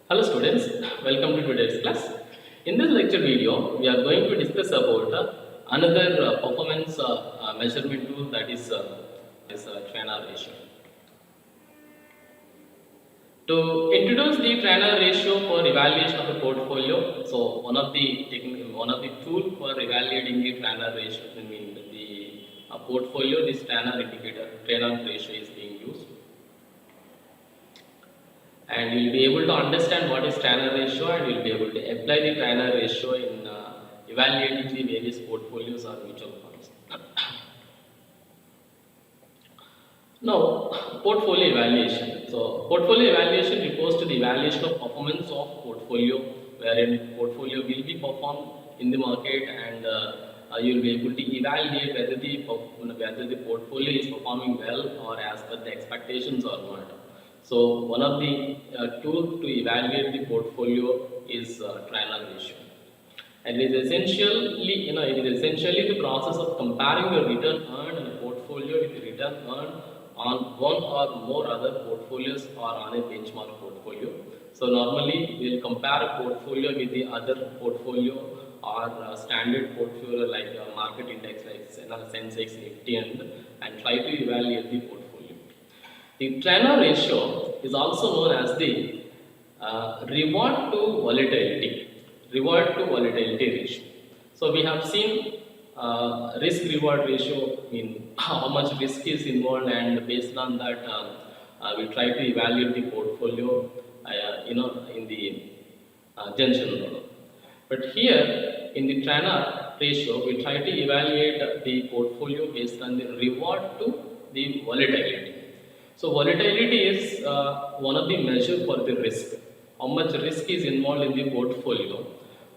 Hello students, welcome to today's class. In this lecture video, we are going to discuss about another performance measurement tool, that is Traynor ratio. To introduce the Traynor ratio for evaluation of a portfolio, so one of the tool for evaluating the Traynor ratio, I mean the portfolio, this Traynor indicator, Traynor ratio is being used. And you will be able to understand what is Traynor ratio, and you will be able to apply the Traynor ratio in evaluating the various portfolios or mutual funds. Now, portfolio evaluation. So, portfolio evaluation refers to the evaluation of performance of portfolio, wherein portfolio will be performed in the market, and you will be able to evaluate whether the portfolio is performing well or as per the expectations or not. So one of the tools to evaluate the portfolio is Traynor ratio, and it is essentially the process of comparing the return earned in a portfolio with the return earned on one or more other portfolios or on a benchmark portfolio. So normally we will compare a portfolio with the other portfolio or standard portfolio like a market index like Sensex, Nifty, and try to evaluate the portfolio. The Traynor ratio is also known as the reward to volatility ratio. So we have seen risk reward ratio, in how much risk is involved, and based on that we try to evaluate the portfolio in the junction model. But here in the Traynor ratio, we try to evaluate the portfolio based on the reward to the volatility. So volatility is one of the measure for the risk. How much risk is involved in the portfolio.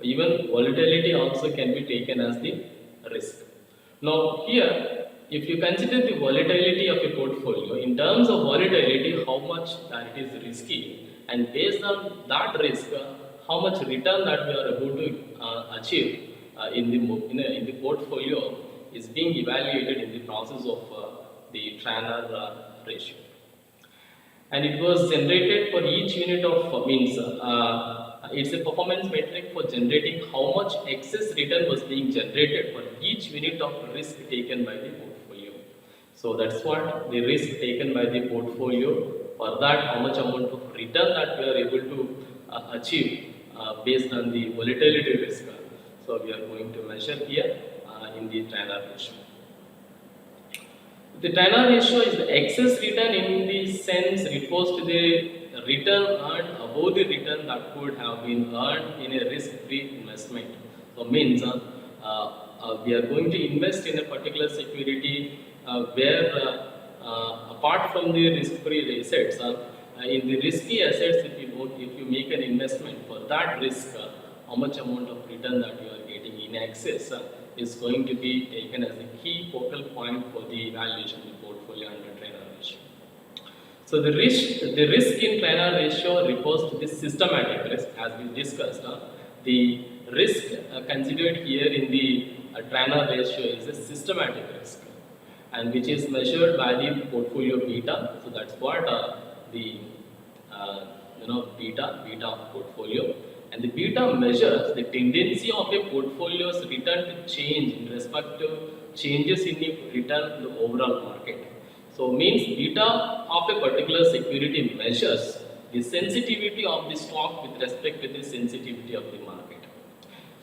Even volatility also can be taken as the risk. Now here, if you consider the volatility of a portfolio, in terms of volatility, how much that is risky, and based on that risk, how much return that we are able to achieve in the portfolio is being evaluated in the process of the Traynor ratio. And it was generated for each unit of it's a performance metric for generating how much excess return was being generated for each unit of risk taken by the portfolio. So that's what the risk taken by the portfolio, for that how much amount of return that we are able to achieve based on the volatility risk. So we are going to measure here in the Traynor ratio. The Traynor ratio is the excess return, in the sense refers to the return earned above the return that could have been earned in a risk-free investment. So means we are going to invest in a particular security where apart from the risk-free assets, in the risky assets, if you make an investment for that risk, how much amount of return that you are getting in excess is going to be taken as a key focal point for the evaluation of the portfolio under Traynor ratio. So the risk in Traynor ratio refers to the systematic risk, as we discussed. The risk considered here in the Traynor ratio is a systematic risk, and which is measured by the portfolio beta. So that's what the beta of portfolio. And the beta measures the tendency of a portfolio's return to change in respect to changes in the return in the overall market. So means beta of a particular security measures the sensitivity of the stock with respect to the sensitivity of the market.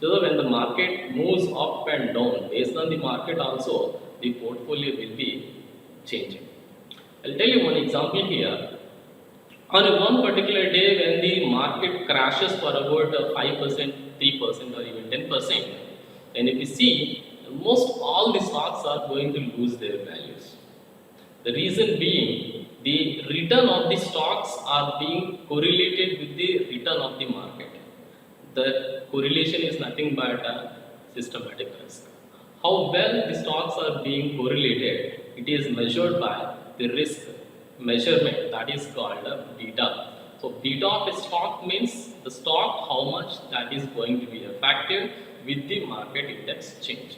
So when the market moves up and down, based on the market also, the portfolio will be changing. I'll tell you one example here. On one particular day when the market crashes for about 5%, 3% or even 10%, and if you see, most all the stocks are going to lose their values. The reason being, the return of the stocks are being correlated with the return of the market. The correlation is nothing but a systematic risk. How well the stocks are being correlated, it is measured by the risk measurement, that is called beta. So beta of a stock means the stock, how much that is going to be affected with the market index change.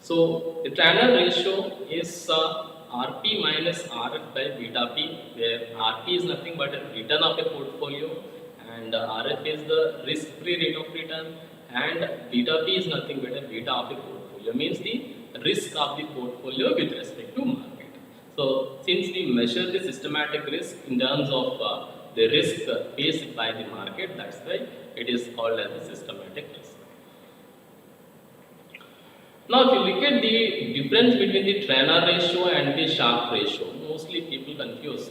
So the Traynor ratio is RP minus RF by beta P, where RP is nothing but a return of a portfolio and RF is the risk-free rate of return, and beta P is nothing but a beta of the portfolio, means the risk of the portfolio with respect to market. So since we measure the systematic risk in terms of the risk faced by the market, that's why it is called as the systematic risk. Now, if you look at the difference between the Traynor ratio and the Sharpe ratio, mostly people confuse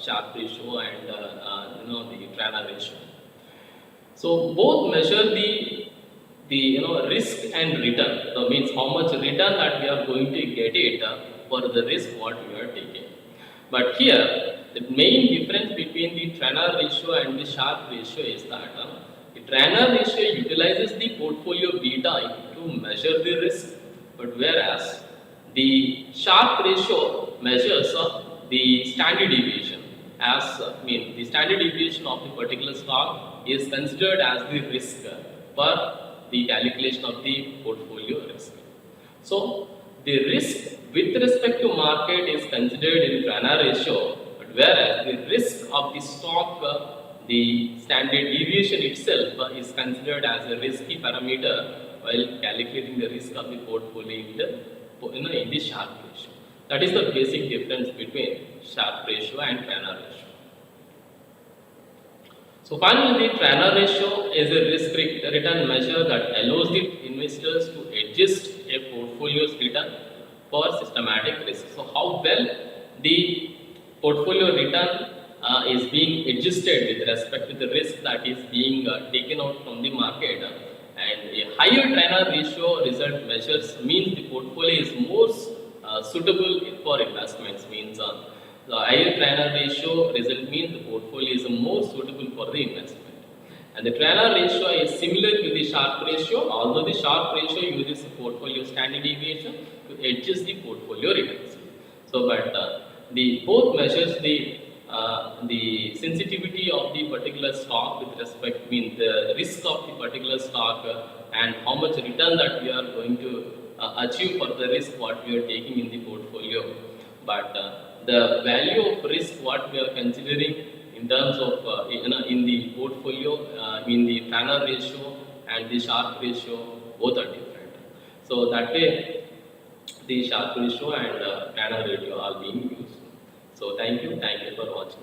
Sharpe ratio and the Traynor ratio. So both measure the risk and return. That means how much return that we are going to get it for the risk what we are taking. But here, the main difference between the Traynor ratio and the Sharpe ratio is that the Traynor ratio utilizes the portfolio beta to measure the risk, but whereas the Sharpe ratio measures the standard deviation. As the standard deviation of the particular stock is considered as the risk for the calculation of the portfolio risk. So the risk with respect to market is considered in Traynor ratio, but whereas the risk of the stock, the standard deviation itself is considered as a risky parameter while calculating the risk of the portfolio in the Sharpe ratio. That is the basic difference between Sharpe ratio and Traynor ratio. So finally, the Traynor ratio is a risk return measure that allows the investors to adjust a portfolio's return for systematic risk. So how well the portfolio return is being adjusted with respect to the risk that is being taken out from the market, and a higher Traynor ratio result measures means the portfolio is more suitable for investments, means the higher Traynor ratio result means the portfolio is more suitable for the investment. And the Traynor ratio is similar to the Sharpe ratio, although the Sharpe ratio uses the portfolio standard deviation to adjust the portfolio returns. So, but the both measures the sensitivity of the particular stock with respect, the risk of the particular stock and how much return that we are going to achieve for the risk what we are taking in the portfolio. But the value of risk what we are considering in terms of in the portfolio, in the Traynor ratio and the Sharpe ratio, both are different. So that way the Sharpe ratio and Traynor ratio are being used. So thank you for watching.